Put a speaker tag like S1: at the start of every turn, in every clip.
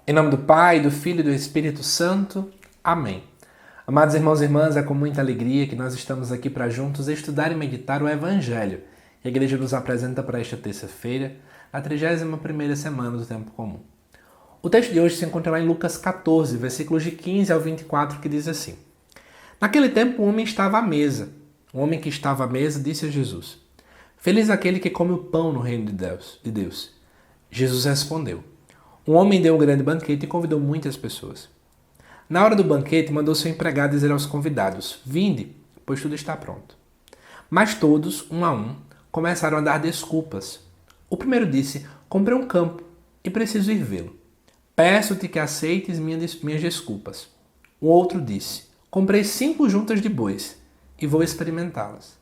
S1: Em nome do Pai, do Filho e do Espírito Santo. Amém. Amados irmãos e irmãs, é com muita alegria que nós estamos aqui para juntos estudar e meditar o Evangelho que a Igreja nos apresenta para esta terça-feira, na 31ª semana do Tempo Comum. O texto de hoje se encontra lá em Lucas 14, versículos de 15 ao 24, que diz assim: Naquele tempo um homem estava à mesa. Um homem que estava à mesa disse a Jesus: Feliz aquele que come o pão no reino de Deus. Jesus respondeu: Um homem deu um grande banquete e convidou muitas pessoas. Na hora do banquete, mandou seu empregado dizer aos convidados: Vinde, pois tudo está pronto. Mas todos, um a um, começaram a dar desculpas. O primeiro disse: Comprei um campo e preciso ir vê-lo. Peço-te que aceites minhas desculpas. O outro disse: Comprei 5 juntas de bois e vou experimentá-las.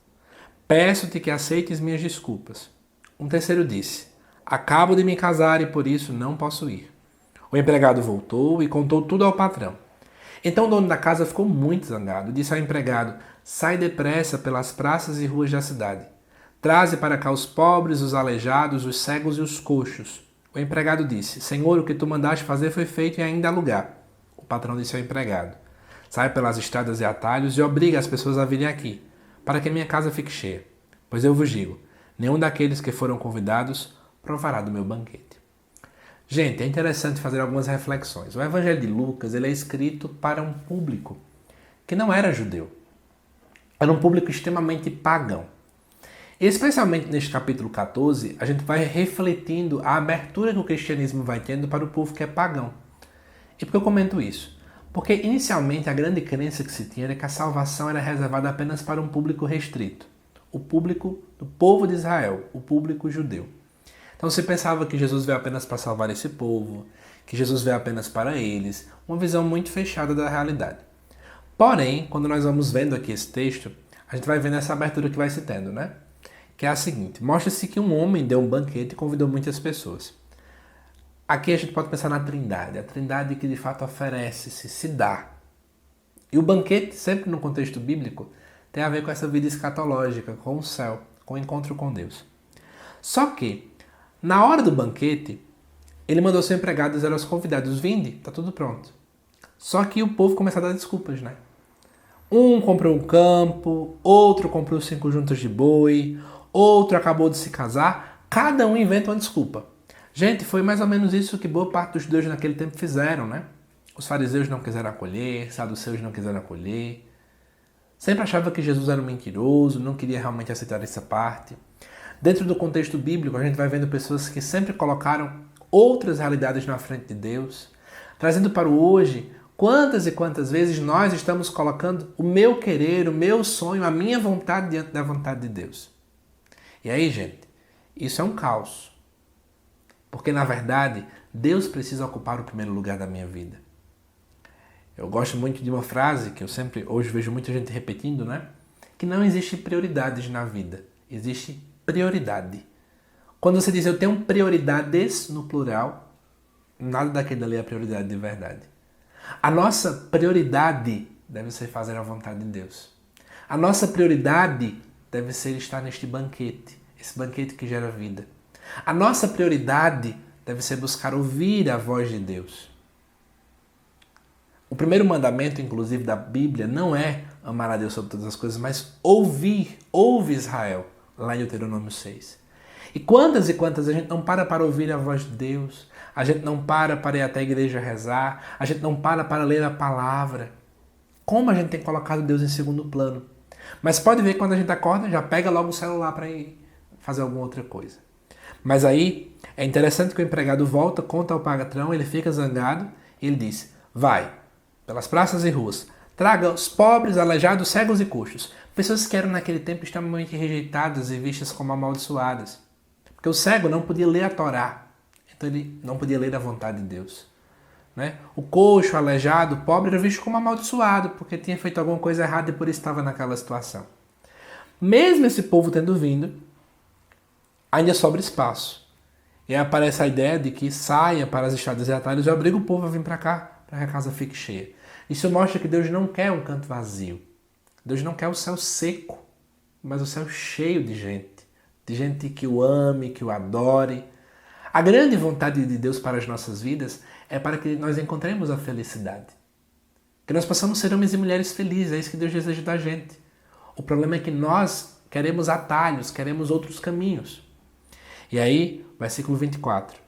S1: Peço-te que aceites minhas desculpas. Um terceiro disse: Acabo de me casar e por isso não posso ir. O empregado voltou e contou tudo ao patrão. Então o dono da casa ficou muito zangado e disse ao empregado: Sai depressa pelas praças e ruas da cidade. Traze para cá os pobres, os aleijados, os cegos e os coxos. O empregado disse: Senhor, o que tu mandaste fazer foi feito e ainda há lugar. O patrão disse ao empregado: Sai pelas estradas e atalhos e obriga as pessoas a virem aqui, para que minha casa fique cheia. Pois eu vos digo, nenhum daqueles que foram convidados provará do meu banquete. Gente, é interessante fazer algumas reflexões. O Evangelho de Lucas ele é escrito para um público que não era judeu. Era um público extremamente pagão. Especialmente neste capítulo 14, a gente vai refletindo a abertura que o cristianismo vai tendo para o povo que é pagão. E por que eu comento isso? Porque inicialmente a grande crença que se tinha era que a salvação era reservada apenas para um público restrito. O público do povo de Israel, o público judeu. Então se pensava que Jesus veio apenas para salvar esse povo, que Jesus veio apenas para eles, uma visão muito fechada da realidade. Porém, quando nós vamos vendo aqui esse texto, a gente vai vendo essa abertura que vai se tendo, né? Que é a seguinte: mostra-se que um homem deu um banquete e convidou muitas pessoas. Aqui a gente pode pensar na Trindade, a Trindade que de fato oferece-se, se dá. E o banquete, sempre no contexto bíblico, tem a ver com essa vida escatológica, com o céu, com o encontro com Deus. Só que, na hora do banquete, ele mandou seu empregado dizer aos convidados: Vinde, está tudo pronto. Só que o povo começou a dar desculpas, né? Um comprou um campo, outro comprou 5 juntas de boi, outro acabou de se casar, cada um inventa uma desculpa. Gente, foi mais ou menos isso que boa parte dos judeus naquele tempo fizeram, né? Os fariseus não quiseram acolher, saduceus não quiseram acolher. Sempre achava que Jesus era um mentiroso, não queria realmente aceitar essa parte. Dentro do contexto bíblico, a gente vai vendo pessoas que sempre colocaram outras realidades na frente de Deus, trazendo para o hoje quantas e quantas vezes nós estamos colocando o meu querer, o meu sonho, a minha vontade diante da vontade de Deus. E aí, gente, isso é um caos. Porque, na verdade, Deus precisa ocupar o primeiro lugar da minha vida. Eu gosto muito de uma frase que eu sempre, hoje vejo muita gente repetindo, né? Que não existe prioridades na vida, existe prioridade. Quando você diz eu tenho prioridades no plural, nada daquilo ali é prioridade de verdade. A nossa prioridade deve ser fazer a vontade de Deus. A nossa prioridade deve ser estar neste banquete, esse banquete que gera vida. A nossa prioridade deve ser buscar ouvir a voz de Deus. O primeiro mandamento, inclusive, da Bíblia não é amar a Deus sobre todas as coisas, mas ouvir, ouve Israel, lá em Deuteronômio 6. E quantas a gente não para ouvir a voz de Deus, a gente não para ir até a igreja rezar, a gente não para ler a palavra. Como a gente tem colocado Deus em segundo plano. Mas pode ver que quando a gente acorda, já pega logo o celular para ir fazer alguma outra coisa. Mas aí, é interessante que o empregado volta, conta ao patrão, ele fica zangado, e ele diz: Vai, pelas praças e ruas, traga os pobres, aleijados, cegos e coxos. Pessoas que eram naquele tempo extremamente rejeitadas e vistas como amaldiçoadas. Porque o cego não podia ler a Torá, então ele não podia ler a vontade de Deus. Né? O coxo, o aleijado, o pobre era visto como amaldiçoado, porque tinha feito alguma coisa errada e por isso estava naquela situação. Mesmo esse povo tendo vindo, ainda sobra espaço. E aí aparece a ideia de que saia para as estradas e atalhos e obriga o povo a vir para cá, para que a casa fique cheia. Isso mostra que Deus não quer um canto vazio. Deus não quer o céu seco, mas o céu cheio de gente que o ame, que o adore. A grande vontade de Deus para as nossas vidas é para que nós encontremos a felicidade. Que nós possamos ser homens e mulheres felizes, é isso que Deus deseja da gente. O problema é que nós queremos atalhos, queremos outros caminhos. E aí, versículo 24.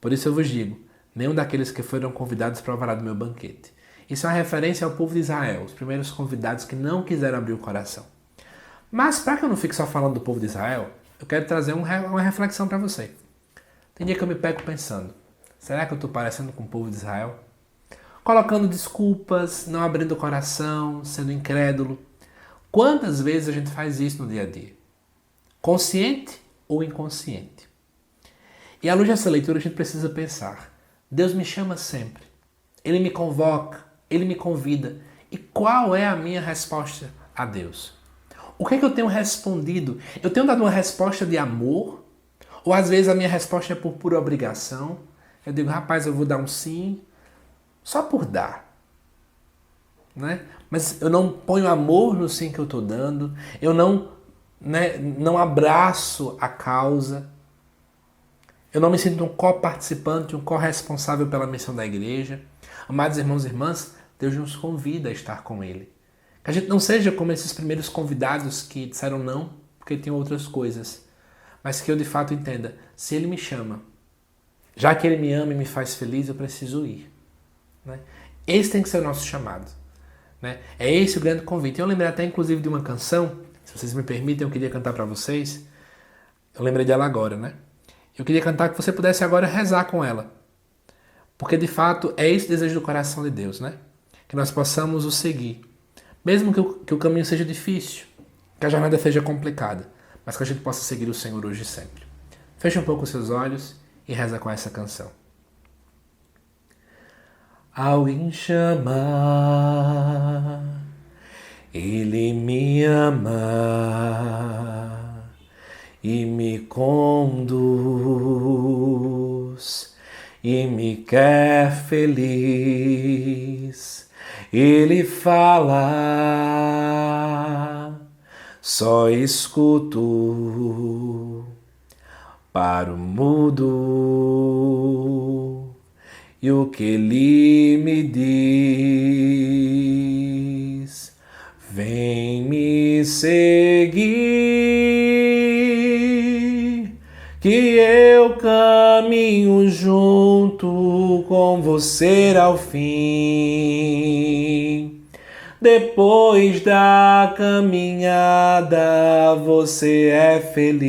S1: Por isso eu vos digo, nenhum daqueles que foram convidados provará do meu banquete. Isso é uma referência ao povo de Israel, os primeiros convidados que não quiseram abrir o coração. Mas para que eu não fique só falando do povo de Israel, eu quero trazer uma reflexão para você. Tem dia que eu me pego pensando, será que eu estou parecendo com o povo de Israel? Colocando desculpas, não abrindo o coração, sendo incrédulo. Quantas vezes a gente faz isso no dia a dia? Consciente ou inconsciente? E à luz dessa leitura a gente precisa pensar. Deus me chama sempre. Ele me convoca, Ele me convida. E qual é a minha resposta a Deus? O que é que eu tenho respondido? Eu tenho dado uma resposta de amor? Ou às vezes a minha resposta é por pura obrigação? Eu digo, rapaz, eu vou dar um sim, só por dar. Né? Mas eu não ponho amor no sim que eu estou dando. Eu não abraço a causa. Eu não me sinto um co-participante, um co-responsável pela missão da igreja. Amados irmãos e irmãs, Deus nos convida a estar com Ele. Que a gente não seja como esses primeiros convidados que disseram não, porque tinham outras coisas. Mas que eu de fato entenda, se Ele me chama, já que Ele me ama e me faz feliz, eu preciso ir. Né? Esse tem que ser o nosso chamado. Né? É esse o grande convite. Eu lembrei até inclusive de uma canção, se vocês me permitem, eu queria cantar para vocês. Eu lembrei dela agora, né? Eu queria cantar que você pudesse agora rezar com ela. Porque de fato é esse desejo do coração de Deus, né? Que nós possamos o seguir. Mesmo que o caminho seja difícil, que a jornada seja complicada, mas que a gente possa seguir o Senhor hoje e sempre. Feche um pouco os seus olhos e reza com essa canção. Alguém chama, Ele me ama e me conduz e me quer feliz. Ele fala, só escuto para o mudo e o que ele me diz. Vem me seguir, que eu caminho junto com você ao fim. Depois da caminhada você é feliz.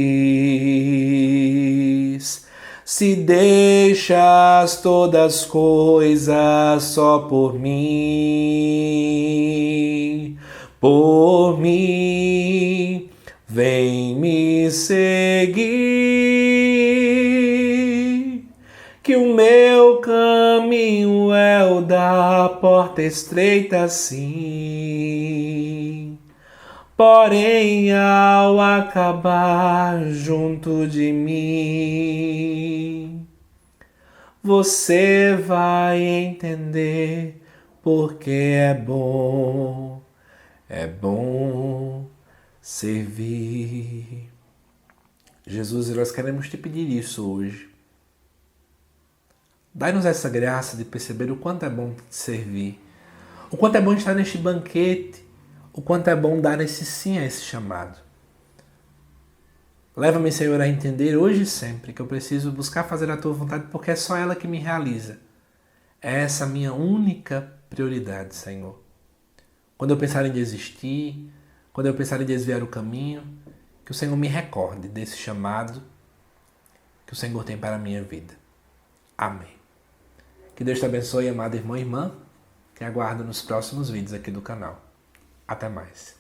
S1: Se deixas todas as coisas só por mim, vem me seguir, que o meu caminho é o da porta estreita, sim. Porém, ao acabar junto de mim, você vai entender porque é bom servir. Jesus, nós queremos te pedir isso hoje. Dai-nos essa graça de perceber o quanto é bom te servir, o quanto é bom estar neste banquete, o quanto é bom dar esse sim a esse chamado. Leva-me, Senhor, a entender hoje e sempre que eu preciso buscar fazer a Tua vontade porque é só ela que me realiza. É essa a minha única prioridade, Senhor. Quando eu pensar em desistir, quando eu pensar em desviar o caminho, que o Senhor me recorde desse chamado que o Senhor tem para a minha vida. Amém. Que Deus te abençoe, amado irmão e irmã, que aguardo nos próximos vídeos aqui do canal. Até mais.